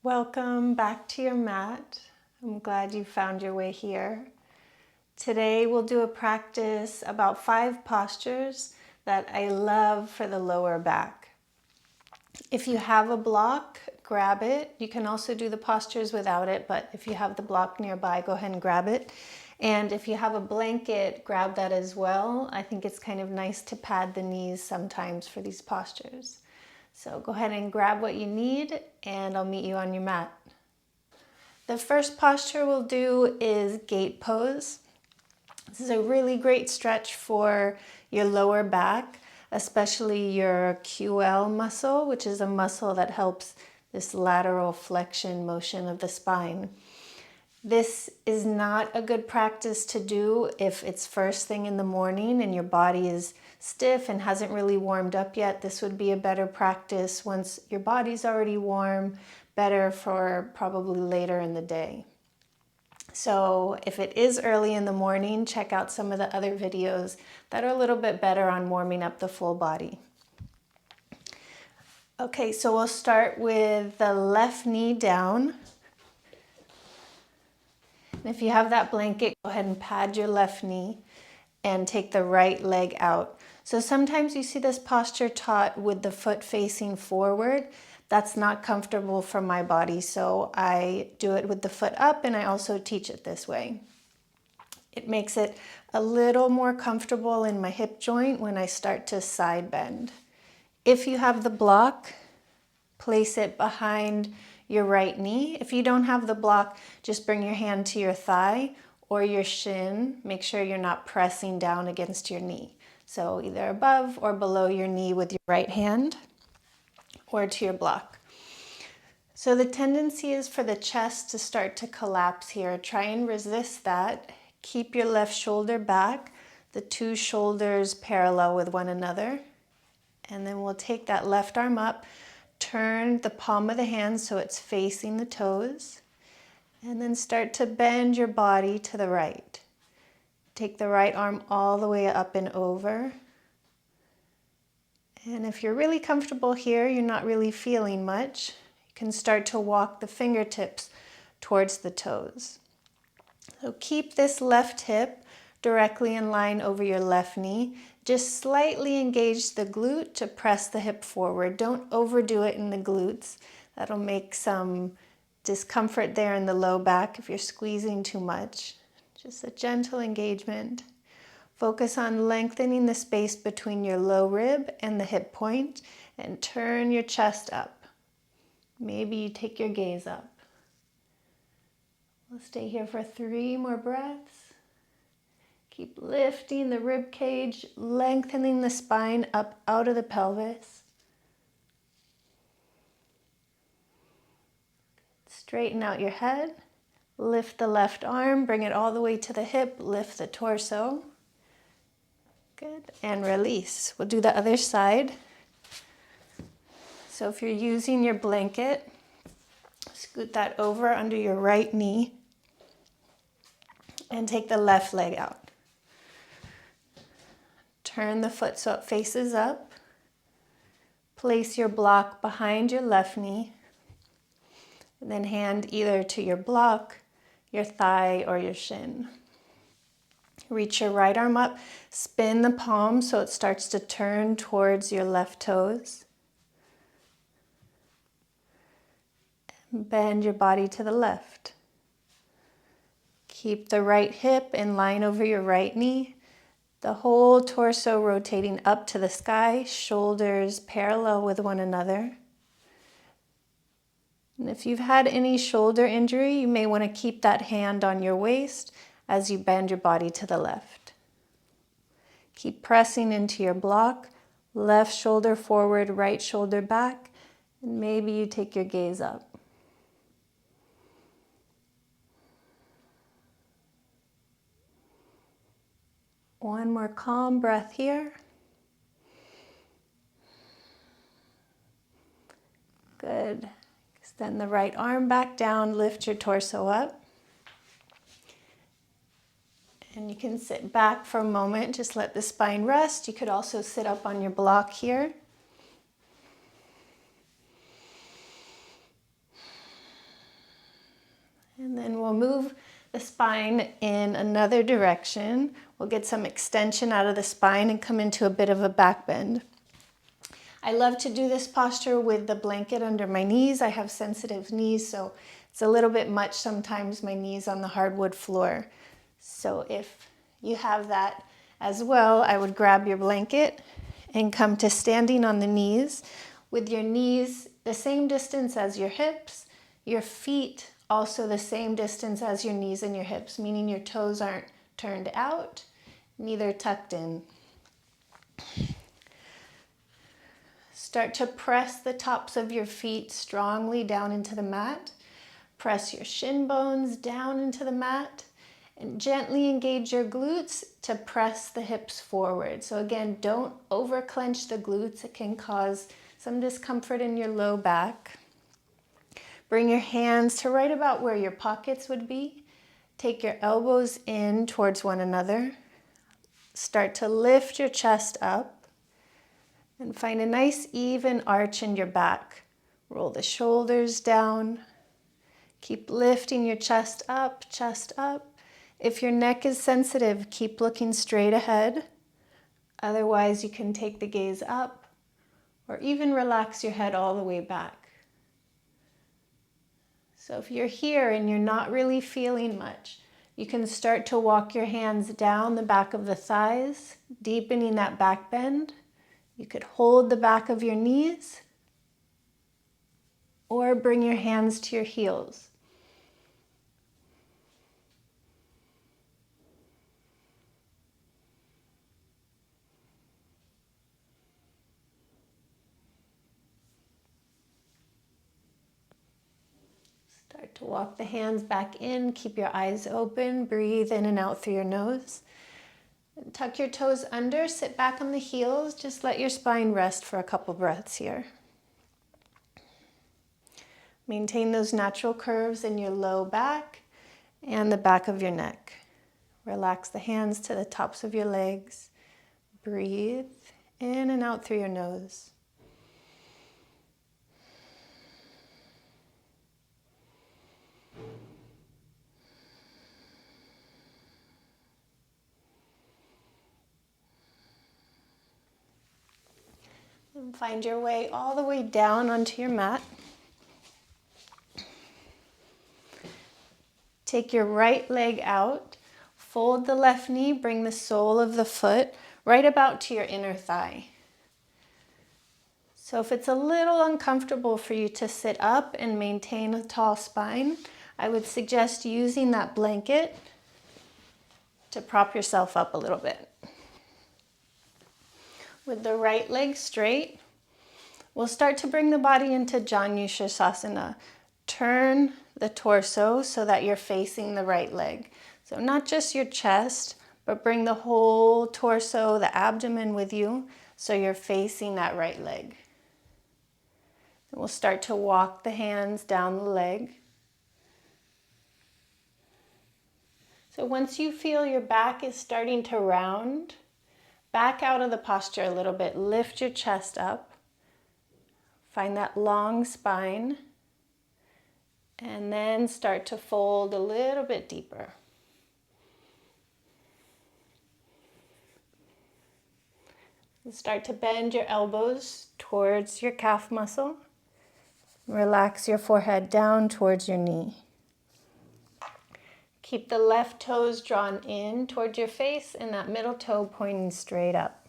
Welcome back to your mat. I'm glad you found your way here. Today we'll do a practice about 5 postures that I love for the lower back. If you have a block, grab it. You can also do the postures without it, but if you have the block nearby, go ahead and grab it. And if you have a blanket, grab that as well. I think it's kind of nice to pad the knees sometimes for these postures. So go ahead and grab what you need and I'll meet you on your mat. The first posture we'll do is gate pose. This is a really great stretch for your lower back, especially your QL muscle, which is a muscle that helps this lateral flexion motion of the spine. This is not a good practice to do if it's first thing in the morning and your body is stiff and hasn't really warmed up yet. This would be a better practice once your body's already warm, better for probably later in the day. So if it is early in the morning, check out some of the other videos that are a little bit better on warming up the full body. Okay, so we'll start with the left knee down. And if you have that blanket, go ahead and pad your left knee and take the right leg out. So sometimes you see this posture taught with the foot facing forward. That's not comfortable for my body, so I do it with the foot up and I also teach it this way. It makes it a little more comfortable in my hip joint when I start to side bend. If you have the block, place it behind your right knee. If you don't have the block, just bring your hand to your thigh or your shin. Make sure you're not pressing down against your knee. So either above or below your knee with your right hand or to your block. So the tendency is for the chest to start to collapse here. Try and resist that. Keep your left shoulder back, the 2 shoulders parallel with one another. And then we'll take that left arm up, turn the palm of the hand so it's facing the toes, and then start to bend your body to the right. Take the right arm all the way up and over. And if you're really comfortable here, you're not really feeling much, you can start to walk the fingertips towards the toes. So keep this left hip directly in line over your left knee. Just slightly engage the glute to press the hip forward. Don't overdo it in the glutes. That'll make some discomfort there in the low back if you're squeezing too much. Just a gentle engagement. Focus on lengthening the space between your low rib and the hip point and turn your chest up. Maybe you take your gaze up. We'll stay here for 3 more breaths. Keep lifting the rib cage, lengthening the spine up out of the pelvis. Straighten out your head. Lift the left arm, bring it all the way to the hip, lift the torso. Good, and release. We'll do the other side. So if you're using your blanket, scoot that over under your right knee and take the left leg out. Turn the foot so it faces up. Place your block behind your left knee. And then hand either to your block, your thigh, or your shin. Reach your right arm up, spin the palm so it starts to turn towards your left toes. Bend your body to the left. Keep the right hip in line over your right knee. The whole torso rotating up to the sky, shoulders parallel with one another. And if you've had any shoulder injury, you may want to keep that hand on your waist as you bend your body to the left. Keep pressing into your block, left shoulder forward, right shoulder back, and maybe you take your gaze up. One more calm breath here. Good. Extend the right arm back down, lift your torso up. And you can sit back for a moment, just let the spine rest. You could also sit up on your block here. And then we'll move the spine in another direction. We'll get some extension out of the spine and come into a bit of a back bend. I love to do this posture with the blanket under my knees. I have sensitive knees, so it's a little bit much sometimes, my knees on the hardwood floor. So if you have that as well, I would grab your blanket and come to standing on the knees with your knees the same distance as your hips, your feet also the same distance as your knees and your hips, meaning your toes aren't turned out, neither tucked in. Start to press the tops of your feet strongly down into the mat. Press your shin bones down into the mat and gently engage your glutes to press the hips forward. So again, don't over clench the glutes. It can cause some discomfort in your low back. Bring your hands to right about where your pockets would be. Take your elbows in towards one another. Start to lift your chest up. And find a nice even arch in your back. Roll the shoulders down. Keep lifting your chest up, chest up. If your neck is sensitive, keep looking straight ahead. Otherwise, you can take the gaze up or even relax your head all the way back. So if you're here and you're not really feeling much, you can start to walk your hands down the back of the thighs, deepening that back bend. You could hold the back of your knees or bring your hands to your heels. Start to walk the hands back in. Keep your eyes open. Breathe in and out through your nose. And tuck your toes under. Sit back on the heels. Just let your spine rest for a couple breaths here. Maintain those natural curves in your low back and the back of your neck. Relax the hands to the tops of your legs. Breathe in and out through your nose. And find your way all the way down onto your mat. Take your right leg out. Fold the left knee. Bring the sole of the foot right about to your inner thigh. So if it's a little uncomfortable for you to sit up and maintain a tall spine, I would suggest using that blanket to prop yourself up a little bit. With the right leg straight, we'll start to bring the body into Janushirasana. Turn the torso so that you're facing the right leg. So not just your chest, but bring the whole torso, the abdomen with you, so you're facing that right leg. And we'll start to walk the hands down the leg. So once you feel your back is starting to round, back out of the posture a little bit. Lift your chest up. Find that long spine. And then start to fold a little bit deeper. And start to bend your elbows towards your calf muscle. Relax your forehead down towards your knee. Keep the left toes drawn in towards your face and that middle toe pointing straight up.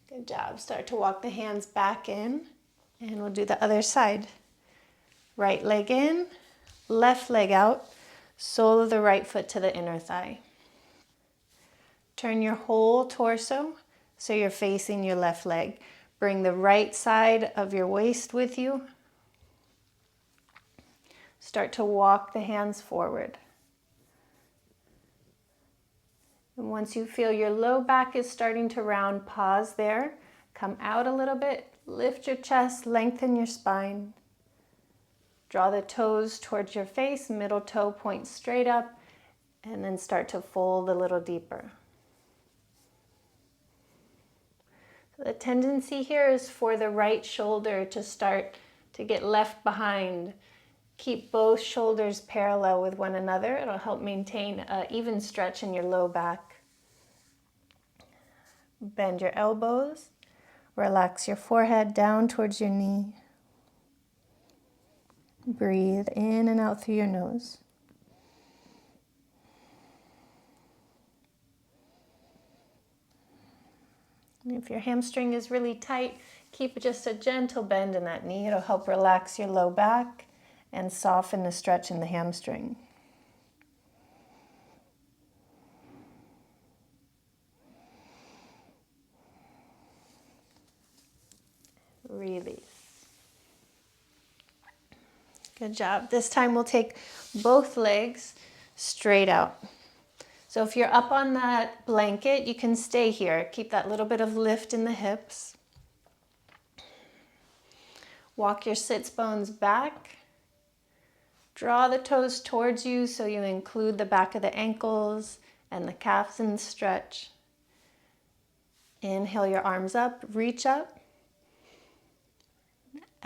Good job. Start to walk the hands back in and we'll do the other side. Right leg in, left leg out, sole of the right foot to the inner thigh. Turn your whole torso so you're facing your left leg. Bring the right side of your waist with you. Start to walk the hands forward. And once you feel your low back is starting to round, pause there. Come out a little bit, lift your chest, lengthen your spine. Draw the toes towards your face, middle toe points straight up, and then start to fold a little deeper. The tendency here is for the right shoulder to start to get left behind. Keep both shoulders parallel with one another. It'll help maintain an even stretch in your low back. Bend your elbows. Relax your forehead down towards your knee. Breathe in and out through your nose. And if your hamstring is really tight, keep just a gentle bend in that knee. It'll help relax your low back and soften the stretch in the hamstring. Release. Good job. This time we'll take both legs straight out. So if you're up on that blanket, you can stay here. Keep that little bit of lift in the hips. Walk your sits bones back. Draw the toes towards you so you include the back of the ankles and the calves in the stretch. Inhale your arms up, reach up.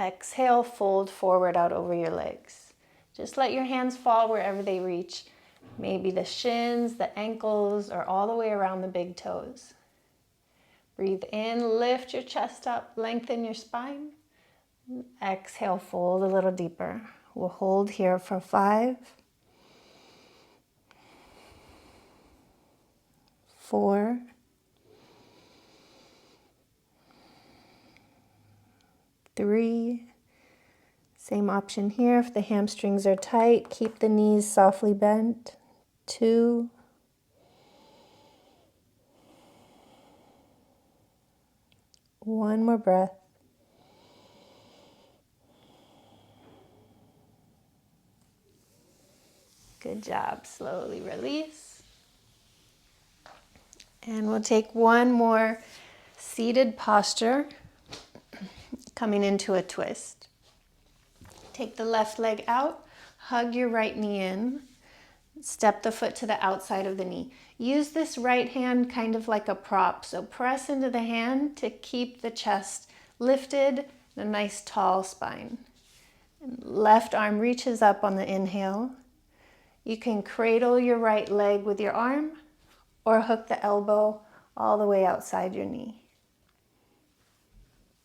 Exhale, fold forward out over your legs. Just let your hands fall wherever they reach. Maybe the shins, the ankles, or all the way around the big toes. Breathe in, lift your chest up, lengthen your spine. Exhale, fold a little deeper. We'll hold here for 5, 4, 3. Same option here. If the hamstrings are tight, keep the knees softly bent. 2. 1 more breath. Good job. Slowly release. And we'll take one more seated posture, coming into a twist. Take the left leg out, hug your right knee in, step the foot to the outside of the knee. Use this right hand kind of like a prop, so press into the hand to keep the chest lifted and a nice tall spine. And left arm reaches up on the inhale. You can cradle your right leg with your arm or hook the elbow all the way outside your knee.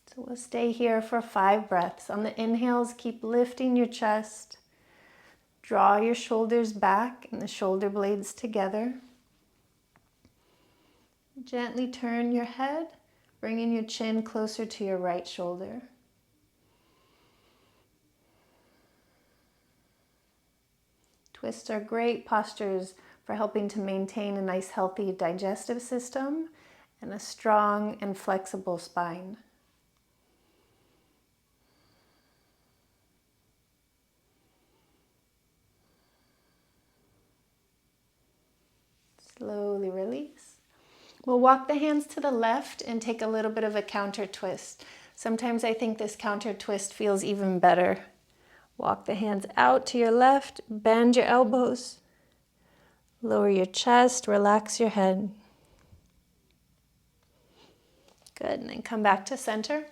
So we'll stay here for 5 breaths. On the inhales, keep lifting your chest. Draw your shoulders back and the shoulder blades together. Gently turn your head, bringing your chin closer to your right shoulder. Twists are great postures for helping to maintain a nice healthy digestive system and a strong and flexible spine. Slowly release. We'll walk the hands to the left and take a little bit of a counter twist. Sometimes I think this counter twist feels even better. Walk the hands out to your left, bend your elbows, lower your chest, relax your head. Good, and then come back to center.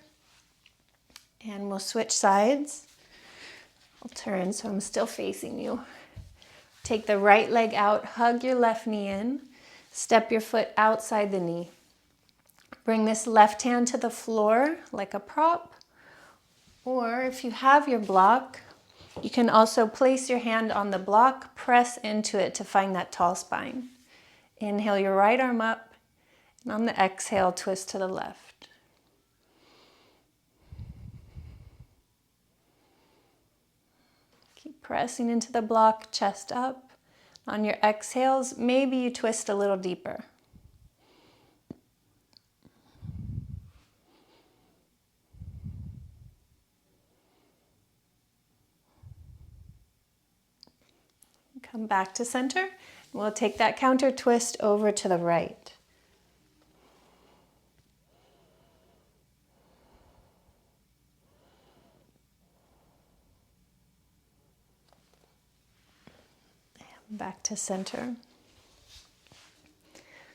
And we'll switch sides. I'll turn so I'm still facing you. Take the right leg out, hug your left knee in, step your foot outside the knee. Bring this left hand to the floor like a prop, or if you have your block, you can also place your hand on the block, press into it to find that tall spine. Inhale your right arm up, and on the exhale, twist to the left. Keep pressing into the block, chest up. On your exhales, maybe you twist a little deeper. Come back to center. We'll take that counter twist over to the right. Back to center.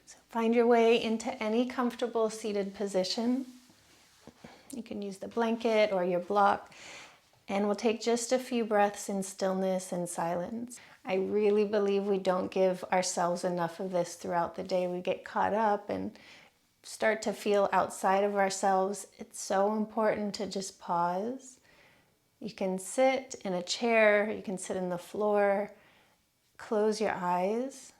So Find your way into any comfortable seated position. You can use the blanket or your block, and we'll take just a few breaths in stillness and silence. I really believe we don't give ourselves enough of this throughout the day. We get caught up and start to feel outside of ourselves. It's so important to just pause. You can sit in a chair, you can sit in the floor, close your eyes,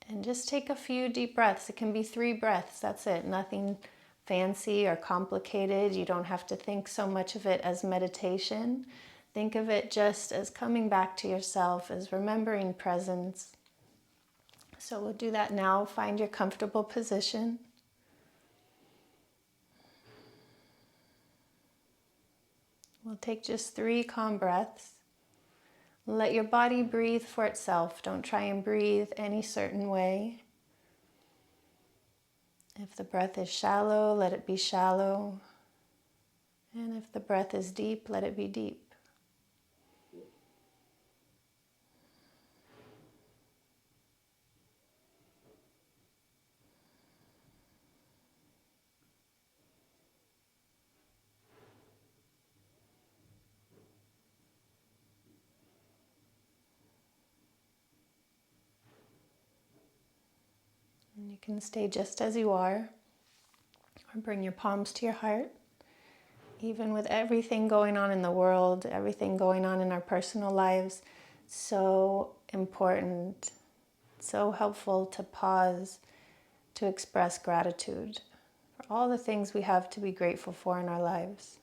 and just take a few deep breaths. It can be 3 breaths, that's it. Nothing fancy or complicated. You don't have to think so much of it as meditation. Think of it just as coming back to yourself, as remembering presence. So we'll do that now. Find your comfortable position. We'll take just 3 calm breaths. Let your body breathe for itself. Don't try and breathe any certain way. If the breath is shallow, let it be shallow. And if the breath is deep, let it be deep. And you can stay just as you are, or bring your palms to your heart. Even with everything going on in the world, everything going on in our personal lives, so important, so helpful to pause, to express gratitude for all the things we have to be grateful for in our lives.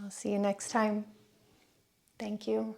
I'll see you next time. Thank you.